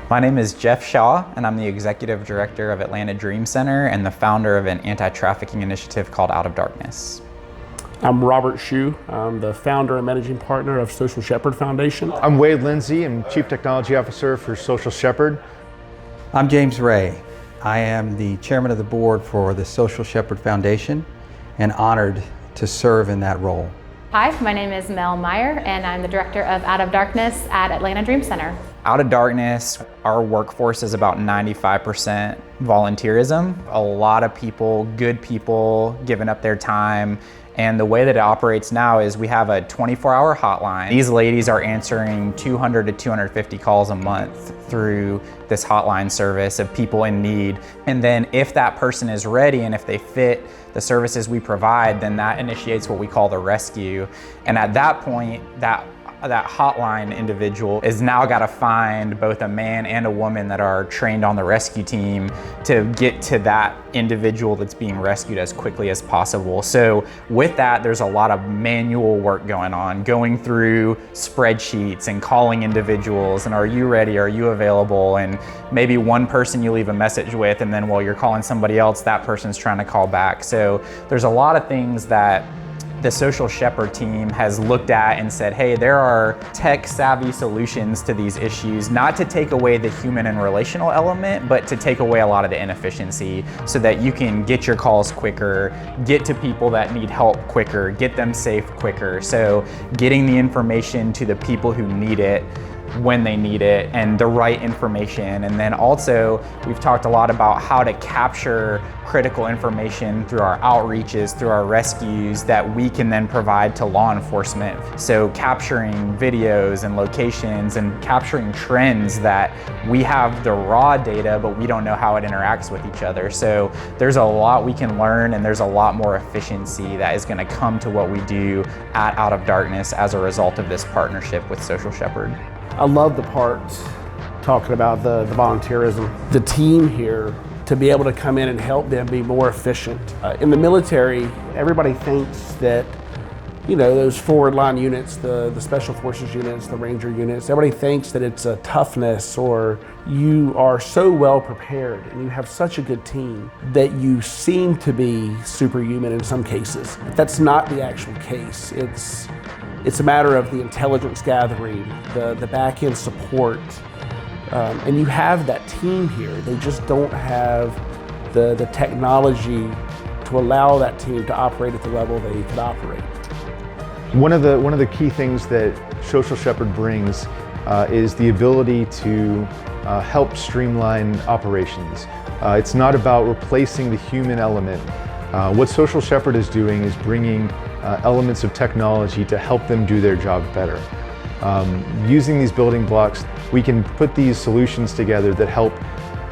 My name is Jeff Shaw, and I'm the Executive Director of Atlanta Dream Center and the founder of an anti-trafficking initiative called Out of Darkness. I'm Robert Shue. I'm the founder and managing partner of Social Shepherd Foundation. I'm Wade Lindsay. I'm Chief Technology Officer for Social Shepherd. I'm James Ray. I am the chairman of the board for the Social Shepherd Foundation and honored to serve in that role. Hi, my name is Mel Meyer, and I'm the director of Out of Darkness at Atlanta Dream Center. Out of Darkness, our workforce is about 95% volunteerism. A lot of people, good people, giving up their time. And the way that it operates now is we have a 24-hour hotline. These ladies are answering 200 to 250 calls a month through this hotline service of people in need. And then if that person is ready and if they fit the services we provide, then that initiates what we call the rescue. And at that point, that hotline individual is now got to find both a man and a woman that are trained on the rescue team to get to that individual that's being rescued as quickly as possible. So with that, there's a lot of manual work going on, going through spreadsheets and calling individuals and are you ready, are you available, and maybe one person you leave a message with, and then while you're calling somebody else, that person's trying to call back. So there's a lot of things that the Social Shepherd team has looked at and said, hey, there are tech-savvy solutions to these issues, not to take away the human and relational element, but to take away a lot of the inefficiency so that you can get your calls quicker, get to people that need help quicker, get them safe quicker. So getting the information to the people who need it when they need it and the right information. And then also we've talked a lot about how to capture critical information through our outreaches, through our rescues that we can then provide to law enforcement. So capturing videos and locations and capturing trends that we have the raw data, but we don't know how it interacts with each other. So there's a lot we can learn and there's a lot more efficiency that is gonna come to what we do at Out of Darkness as a result of this partnership with Social Shepherd. I love the part talking about the volunteerism. The team here, to be able to come in and help them be more efficient. In the military, everybody thinks that, you know, those forward line units, the special forces units, the ranger units, everybody thinks that it's a toughness or you are so well prepared and you have such a good team that you seem to be superhuman in some cases. But that's not the actual case. It's a matter of the intelligence gathering, the back-end support, and you have that team here. They just don't have the technology to allow that team to operate at the level they could operate. One of the key things that Social Shepherd brings is the ability to help streamline operations. It's not about replacing the human element. What Social Shepherd is doing is bringing elements of technology to help them do their job better. Using these building blocks, we can put these solutions together that help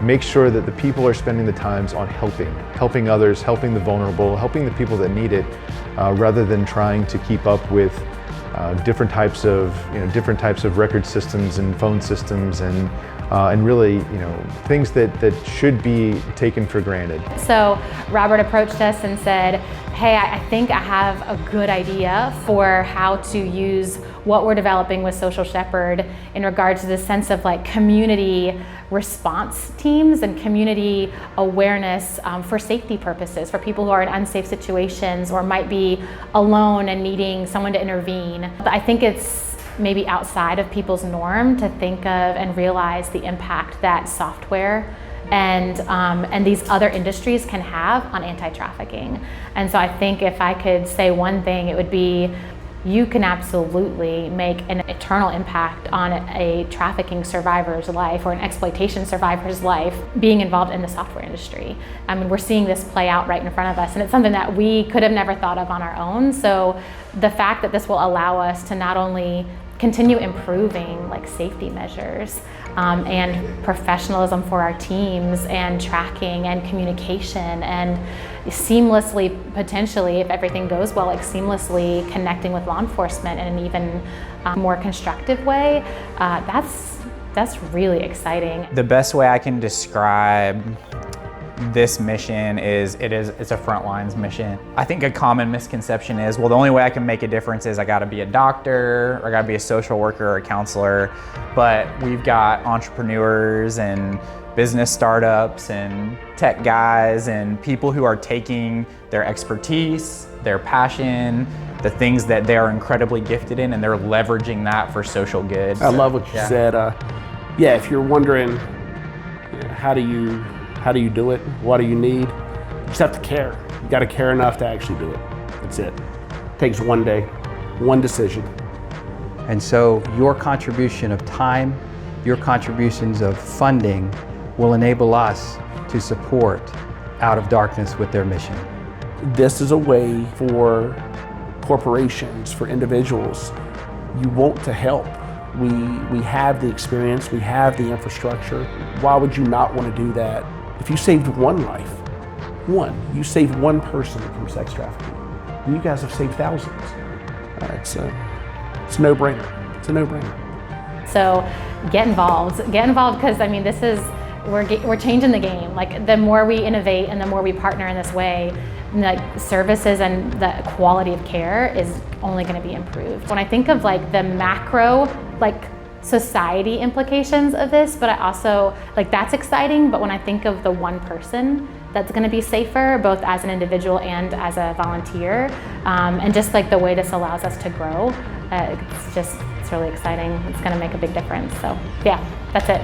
make sure that the people are spending the times on helping others, helping the vulnerable, helping the people that need it, rather than trying to keep up with different types of record systems and phone systems and really, things that should be taken for granted. So Robert approached us and said, hey, I think I have a good idea for how to use what we're developing with Social Shepherd in regards to the sense of like community response teams and community awareness for safety purposes, for people who are in unsafe situations or might be alone and needing someone to intervene. I think it's maybe outside of people's norm to think of and realize the impact that software and these other industries can have on anti-trafficking. And so I think if I could say one thing, it would be you can absolutely make an eternal impact on a trafficking survivor's life or an exploitation survivor's life being involved in the software industry. I mean, we're seeing this play out right in front of us, and it's something that we could have never thought of on our own. So the fact that this will allow us to not only continue improving like safety measures and professionalism for our teams and tracking and communication and seamlessly, potentially, if everything goes well, like seamlessly connecting with law enforcement in an even more constructive way, that's really exciting. The best way I can describe this mission it's a front lines mission. I think a common misconception is, well, the only way I can make a difference is I gotta be a doctor, or I gotta be a social worker or a counselor. But we've got entrepreneurs and business startups and tech guys and people who are taking their expertise, their passion, the things that they are incredibly gifted in, and they're leveraging that for social good. I love what you said. If you're wondering, how do you do it? What do you need? You just have to care. You got to care enough to actually do it. That's it. It takes one day, one decision. And so your contribution of time, your contributions of funding will enable us to support Out of Darkness with their mission. This is a way for corporations, for individuals, you want to help. We have the experience, we have the infrastructure. Why would you not want to do that? If you saved one life, you saved one person from sex trafficking, and you guys have saved thousands. It's a no-brainer. It's a no-brainer. So get involved because I mean, we're changing the game. Like the more we innovate and the more we partner in this way, like services and the quality of care is only going to be improved. When I think of like the macro, like society implications of this, but I also like that's exciting. But when I think of the one person that's going to be safer, both as an individual and as a volunteer, and just like the way this allows us to grow, it's really exciting. It's going to make a big difference. So yeah, that's it.